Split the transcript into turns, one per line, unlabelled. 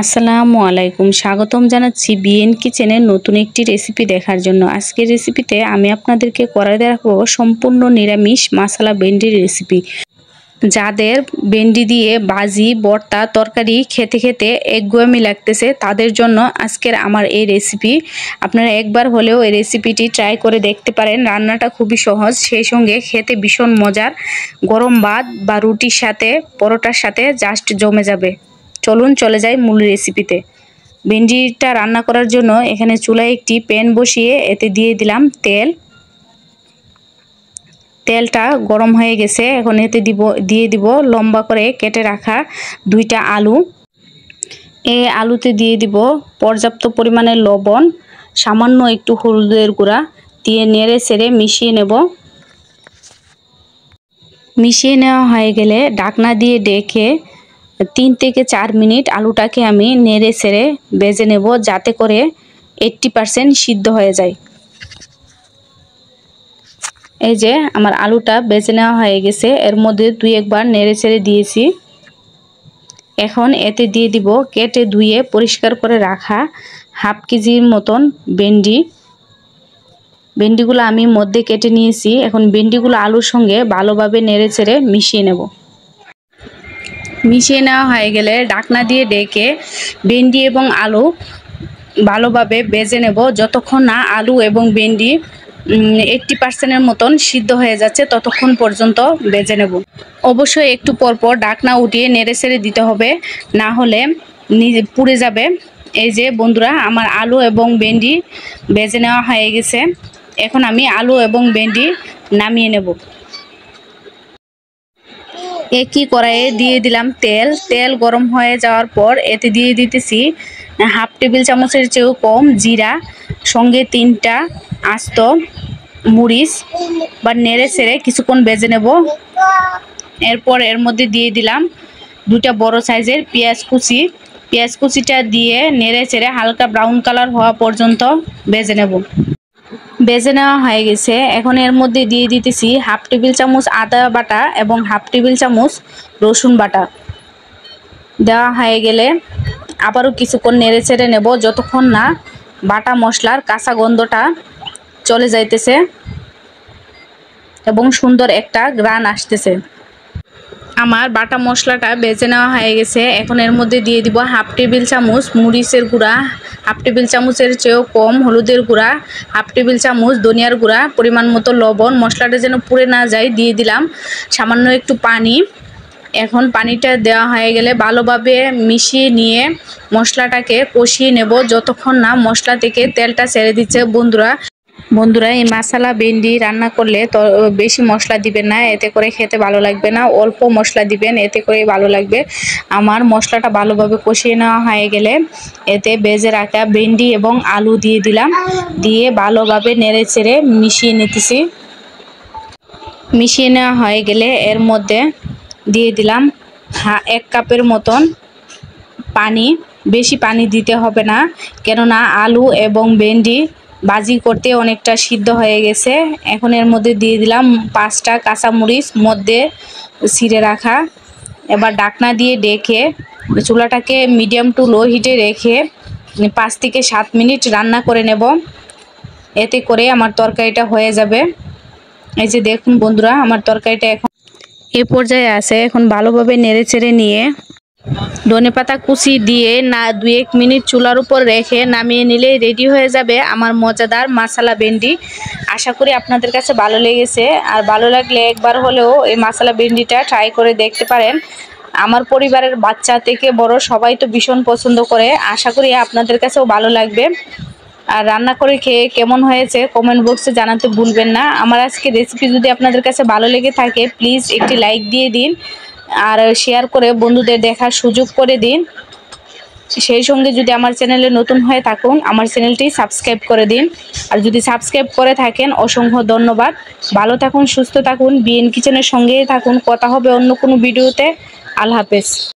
আসসালামু আলাইকুম, স্বাগতম জানাচ্ছি বিএন কিচেনের নতুন একটি রেসিপি দেখার জন্য। আজকের রেসিপিতে আমি আপনাদেরকে করে দেখাবো সম্পূর্ণ নিরামিষ মশলা ভেন্ডির রেসিপি। যাদের ভেন্ডি দিয়ে ভাজি, ভর্তা, তরকারি খেতে খেতে একঘেয়েমি লাগতেছে তাদের জন্য আজকের আমার এই রেসিপি। আপনারা একবার হলেও এই রেসিপিটি ট্রাই করে দেখতে পারেন। রান্নাটা খুবই সহজ, সেই সঙ্গে খেতে ভীষণ মজার। গরম ভাত বা রুটির সাথে, পরোটার সাথে জাস্ট জমে যাবে। চলুন চলে যাই মূল রেসিপিতে। ভেন্ডিটা রান্না করার জন্য এখানে চুলায় একটি প্যান বসিয়ে এতে দিয়ে দিলাম তেল। তেলটা গরম হয়ে গেছে, এখন এতে দিয়ে দিব লম্বা করে কেটে রাখা 2টা আলু। এই আলুতে দিয়ে দিব পর্যাপ্ত পরিমাণে লবণ, সামান্য একটু হলুদের গুঁড়া দিয়ে নেড়ে চেড়ে মিশিয়ে নেব। মিশিয়ে নেওয়া হয়ে গেলে ঢাকনা দিয়ে ঢেকে 3 থেকে 4 মিনিট আলুটাকে আমি নেড়ে চেড়ে ভেজে নেব, যাতে করে 80% সিদ্ধ হয়ে যায়। এই যে আমার আলুটা ভেজে নেওয়া হয়ে গেছে, এর মধ্যে 2-1 বার নেড়ে চেড়ে দিয়েছি। এখন এতে দিয়ে দিব কেটে ধুয়ে পরিষ্কার করে রাখা হাফ কেজির মতন ভেন্ডি। ভেন্ডিগুলো আমি মধ্যে কেটে নিয়েছি। এখন ভেন্ডিগুলো আলুর সঙ্গে ভালোভাবে নেড়ে চেড়ে মিশিয়ে নেব। মিশিয়ে নেওয়া হয়ে গেলে ঢাকনা দিয়ে ঢেকে ভেন্ডি এবং আলু ভালোভাবে ভেজে নেব, যতক্ষণ না আলু এবং ভেন্ডি 80% মতন সিদ্ধ হয়ে যাচ্ছে ততক্ষণ পর্যন্ত ভেজে নেব। অবশ্যই একটু পরপর ঢাকনা উঠিয়ে নেড়ে চেড়ে দিতে হবে, না হলে পুড়ে যাবে। এই যে বন্ধুরা, আমার আলু এবং ভেন্ডি ভেজে নেওয়া হয়ে গেছে। এখন আমি আলু এবং ভেন্ডি নামিয়ে নেব। একই কড়াইয়ে দিয়ে দিলাম তেল। তেল গরম হয়ে যাওয়ার পর এতে দিয়ে দিতেছি হাফ টেবিল চামচের চেয়েও কম জিরা, সঙ্গে 3টা আস্ত মরিচ বা নেড়ে চেড়ে কিছুক্ষণ ভেজে নেব। এরপর এর মধ্যে দিয়ে দিলাম 2টা বড় সাইজের পেঁয়াজ কুচি। পেঁয়াজ কুচিটা দিয়ে নেড়ে চেড়ে হালকা ব্রাউন কালার হওয়া পর্যন্ত ভেজে নেব। ভেজে নেওয়া হয়ে গেছে। এখন এর মধ্যে দিয়ে দিতেছি হাফ টেবিল চামচ আদা বাটা এবং হাফ টেবিল চামচ রসুন বাটা। দেওয়া হয়ে গেলে আবারও কিছুক্ষণ নেড়ে চেড়ে নেব, যতক্ষণ না বাটা মশলার কাঁচা গন্ধটা চলে যাইতেছে এবং সুন্দর একটা ঘ্রাণ আসতেছে। আমার বাটা মশলাটা ভেজে নেওয়া হয়ে গেছে। এখন এর মধ্যে দিয়ে দিব হাফ টেবিল চামচ মরিচের গুঁড়া, হাফ টেবিল চামচের চেয়েও কম হলুদের গুঁড়া, হাফ টেবিল চামচ ধনিয়ার গুঁড়া, পরিমাণ মতো লবণ। মশলাটা যেন পুড়ে না যায় দিয়ে দিলাম সামান্য একটু পানি। এখন পানিটা দেওয়া হয়ে গেলে ভালোভাবে মিশিয়ে নিয়ে মশলাটাকে কষিয়ে নেব, যতক্ষণ না মশলা থেকে তেলটা ছেড়ে দিচ্ছে। বন্ধুরা এই মশলা ভেন্ডি রান্না করলে তো বেশি মশলা দিবেন না, এতে করে খেতে ভালো লাগবে না। অল্প মশলা দিবেন, এতে করে ভালো লাগবে। আমার মশলাটা ভালোভাবে কষিয়ে নেওয়া হয়ে গেলে এতে ভেজে রাখা ভেন্ডি এবং আলু দিয়ে দিলাম। দিয়ে ভালোভাবে নেড়ে চেড়ে মিশিয়ে নিতেছি। মিশিয়ে নেওয়া হয়ে গেলে এর মধ্যে দিয়ে দিলাম 1 কাপের মতন পানি। বেশি পানি দিতে হবে না, কেননা আলু এবং ভেন্ডি ভাজি করতে অনেকটা সিদ্ধ হয়ে গেছে। এখন এর মধ্যে দিয়ে দিলাম 5টা কাঁচামরিচ মধ্যে ছিঁড়ে রাখা। এবার ঢাকনা দিয়ে ঢেকে চুলাটাকে মিডিয়াম টু লো হিটে রেখে 5 থেকে 7 মিনিট রান্না করে নেব। এতে করে আমার তরকারিটা হয়ে যাবে। এই যে দেখুন বন্ধুরা, আমার তরকারিটা এখন এই পর্যায়ে আছে। এখন ভালোভাবে নেড়ে চেড়ে নিয়ে ধনেপাতা কুচি দিয়ে 2-1 মিনিট চুলার উপর রেখে নামিয়ে নিলেই রেডি হয়ে যাবে আমার মজাদার মশলা ভেন্ডি। আশা করি আপনাদের কাছে ভালো লেগেছে, আর ভালো লাগলে একবার হলেও এই মশলা ভেন্ডিটা ট্রাই করে দেখতে পারেন। আমার পরিবারের বাচ্চা থেকে বড় সবাই তো ভীষণ পছন্দ করে। আশা করি আপনাদের কাছেও ভালো লাগবে। আর রান্না করে খেয়ে কেমন হয়েছে কমেন্ট বক্সে জানাতে ভুলবেন না। আমার আজকে রেসিপি যদি আপনাদের কাছে ভালো লেগে থাকে প্লিজ একটি লাইক দিয়ে দিন, আর শেয়ার করে বন্ধুদের দেখার সুযোগ করে দিন। সেই সঙ্গে যদি আমার চ্যানেলে নতুন হয়ে থাকুন আমার চ্যানেলটি সাবস্ক্রাইব করে দিন। আর যদি সাবস্ক্রাইব করে থাকেন অসংখ্য ধন্যবাদ। ভালো থাকুন, সুস্থ থাকুন, বিএন কিচেনের সঙ্গেই থাকুন। কথা হবে অন্য কোনো ভিডিওতে। আল্লাহ হাফেজ।